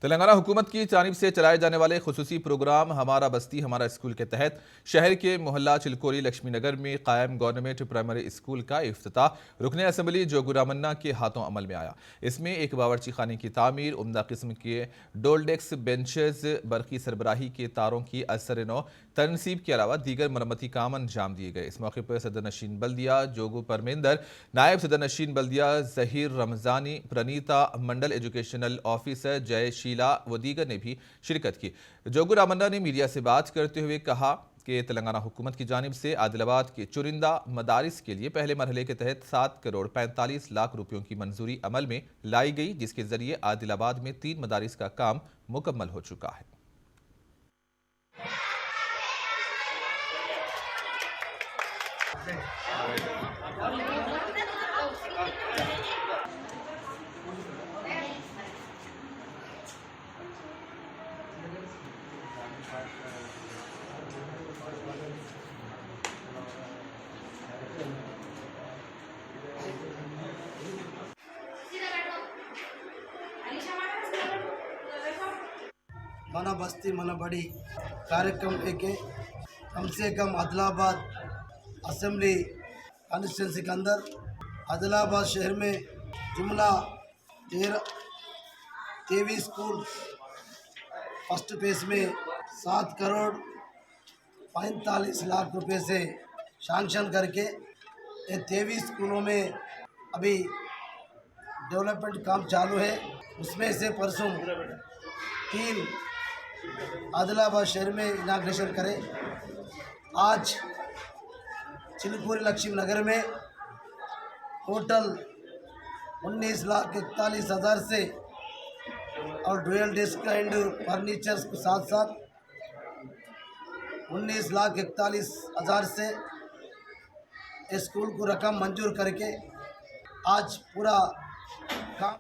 तेलंगाना हुकूमत की जानिब से चलाए जाने वाले खुसूसी प्रोग्राम हमारा बस्ती हमारा स्कूल के तहत शहर के मोहल्ला चिलकोरी लक्ष्मी नगर में कायम गवर्नमेंट प्राइमरी स्कूल का इफ्तिताह रुकने असम्बली जोगू रामन्ना के हाथों अमल में आया। इसमें एक बावर्ची खाने की तामीर, उम्दा किस्म के डोल्डेक्स बेंचेस, बरकी सरबराही के तारों की असर नौ तनसीब के अलावा दीगर मरम्मती काम अंजाम दिए गए। इस मौके पर सदर नशीन बल्दिया जोगू परमेंदर, नायब सदर नशीन बल्दिया जहीर रमजानी, प्रणीता, मंडल एजुकेशनल ऑफिसर जय शीला व दीगर ने भी शिरकत की। जोगू रामन्ना ने मीडिया से बात करते हुए कहा कि तेलंगाना हुकूमत की जानिब से आदिलाबाद के चुरिंदा मदारिस के लिए पहले मरहले के तहत 7 करोड़ 45 लाख रुपयों की मंजूरी अमल में लाई गई, जिसके जरिए आदिलाबाद में 3 मदारिस का काम मुकम्मल हो चुका है। మన बस्ती मन बड़ी कार्यक्रम लेके कम से कम आदिलाबाद असेंबली कॉन्स्टिट्यूंसी के अंदर आदिलाबाद शहर में जुमला 23 स्कूल फर्स्ट फेज में 7 करोड़ 45 लाख रुपए से सैंक्शन करके ये 23 स्कूलों में अभी डेवलपमेंट काम चालू है। उसमें से परसों 3 आदिलाबाद शहर में इनाग्रेशन करें। आज चिलकोरी लक्ष्मी नगर में टोटल 19,41,000 से और डुअल डेस्क एंड फर्नीचर्स के साथ साथ 19,41,000 से स्कूल को रकम मंजूर करके आज पूरा काम